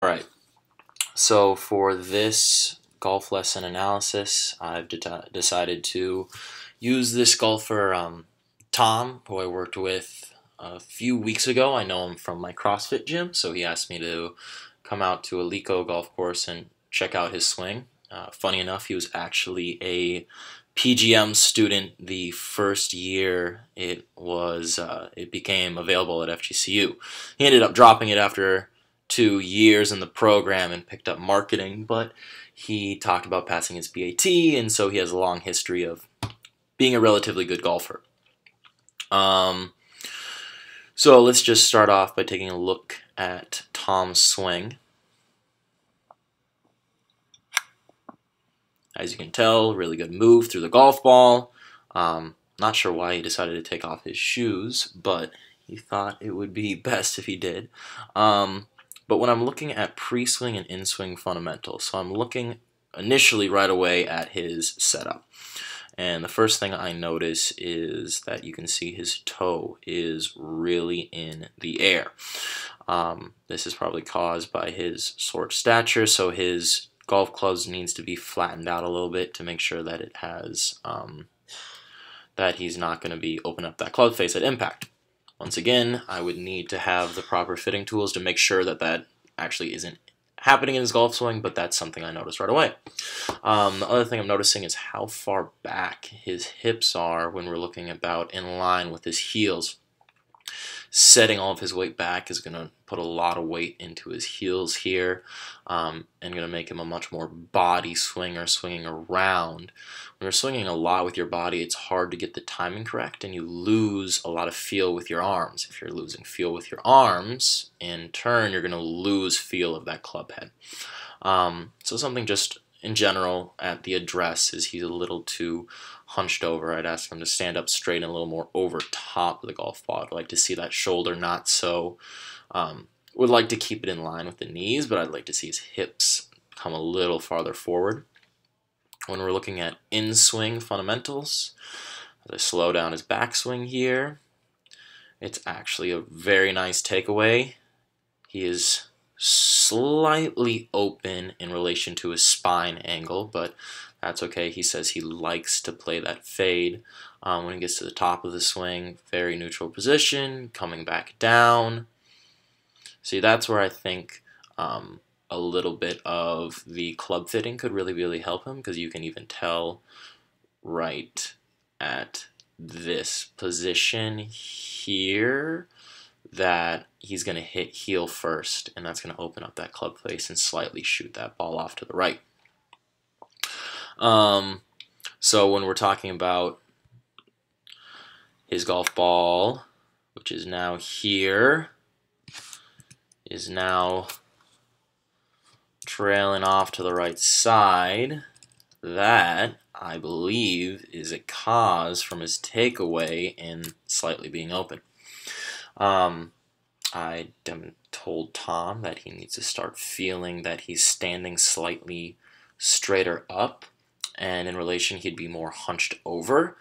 Alright, so for this golf lesson analysis, I've decided to use this golfer, Tom, who I worked with a few weeks ago. I know him from my CrossFit gym, so he asked me to come out to a Lico golf course and check out his swing. Funny enough, he was actually a PGM student the first year it became available at FGCU. He ended up dropping it after 2 years in the program and picked up marketing, but he talked about passing his PAT, and so he has a long history of being a relatively good golfer. Um, so let's just start off by taking a look at Tom's swing. As you can tell, really good move through the golf ball. Not sure why he decided to take off his shoes, but he thought it would be best if he did. But when I'm looking at pre-swing and in-swing fundamentals, so I'm looking initially right away at his setup. And the first thing I notice is that you can see his toe is really in the air. This is probably caused by his short stature, so his golf clubs needs to be flattened out a little bit to make sure that it has that he's not going to be opening up that club face at impact. Once again, I would need to have the proper fitting tools to make sure that that actually isn't happening in his golf swing, but that's something I noticed right away. The other thing I'm noticing is how far back his hips are when we're looking about in line with his heels. Setting all of his weight back is going to put a lot of weight into his heels here, and going to make him a much more body swinger, swinging around. When you're swinging a lot with your body, it's hard to get the timing correct, and you lose a lot of feel with your arms. If you're losing feel with your arms, in turn, you're going to lose feel of that club head. So something just in general at the address is he's a little too hunched over. I'd ask him to stand up straight and a little more over top of the golf ball. I'd like to see that shoulder not so, would like to keep it in line with the knees, but I'd like to see his hips come a little farther forward. When we're looking at in-swing fundamentals, as I slow down his backswing here, it's actually a very nice takeaway. He is slightly open in relation to his spine angle, but that's okay. He says he likes to play that fade. When he gets to the top of the swing, very neutral position, coming back down. See, that's where I think a little bit of the club fitting could really help him, because you can even tell right at this position here that he's going to hit heel first, and that's going to open up that club face and slightly shoot that ball off to the right. So when we're talking about his golf ball, which is now here, is now trailing off to the right side, that, I believe, is a cause from his takeaway in slightly being open. I told Tom that he needs to start feeling that he's standing slightly straighter up, and in relation he'd be more hunched over.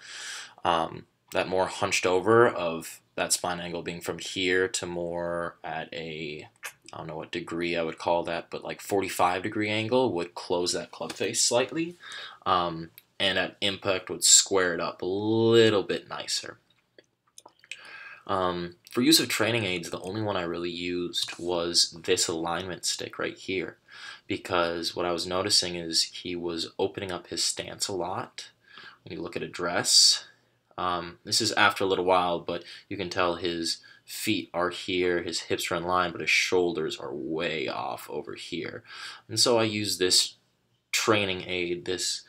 That more hunched over of that spine angle being from here to more at a, I don't know what degree I would call that, but like 45-degree angle would close that club face slightly, and at impact would square it up a little bit nicer. For use of training aids, the only one I really used was this alignment stick right here, because what I was noticing is he was opening up his stance a lot. When you look at address, this is after a little while, but you can tell his feet are here, his hips are in line, but his shoulders are way off over here. And so I use this training aid, this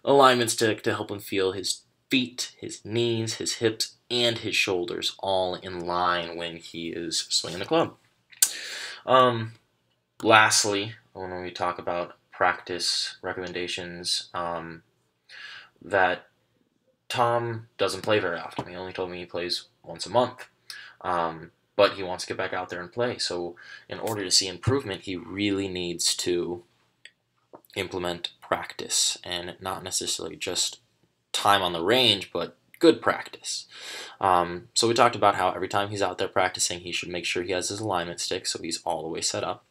alignment stick, to help him feel his feet, his knees, his hips, and his shoulders all in line when he is swinging the club. Lastly, when we talk about practice recommendations, that Tom doesn't play very often. He only told me he plays once a month. But he wants to get back out there and play. So in order to see improvement, he really needs to implement practice, and not necessarily just time on the range, but good practice. So we talked about how every time he's out there practicing, he should make sure he has his alignment stick so he's all the way set up.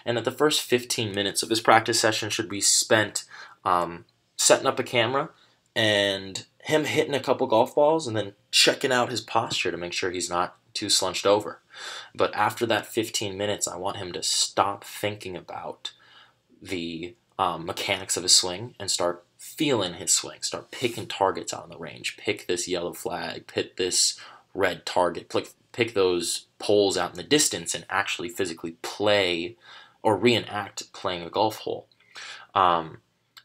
And that the first 15 minutes of his practice session should be spent setting up a camera and him hitting a couple golf balls and then checking out his posture to make sure he's not too slunched over. But after that 15 minutes, I want him to stop thinking about the mechanics of his swing and start feeling his swing. Start picking targets out on the range. Pick this yellow flag. Pick this red target. Pick those poles out in the distance and actually physically play or reenact playing a golf hole.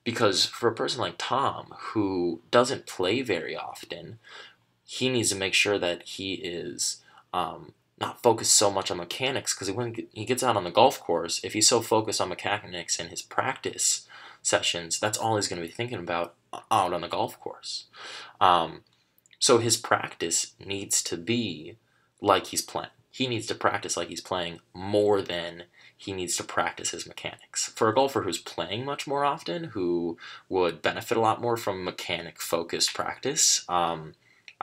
Because for a person like Tom, who doesn't play very often, he needs to make sure that he is not focused so much on mechanics, because when he gets out on the golf course, if he's so focused on mechanics in his practice sessions, that's all he's going to be thinking about out on the golf course. So his practice needs to be like he's playing. He needs to practice like he's playing more than he needs to practice his mechanics. For a golfer who's playing much more often, who would benefit a lot more from mechanic-focused practice, I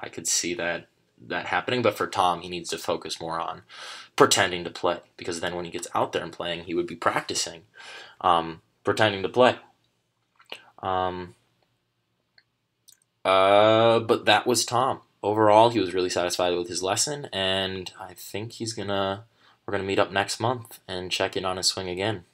could see that happening. But for Tom, he needs to focus more on pretending to play, because then when he gets out there and playing, he would be practicing pretending to play. But that was Tom. Overall, he was really satisfied with his lesson, and I think we're gonna meet up next month and check in on his swing again.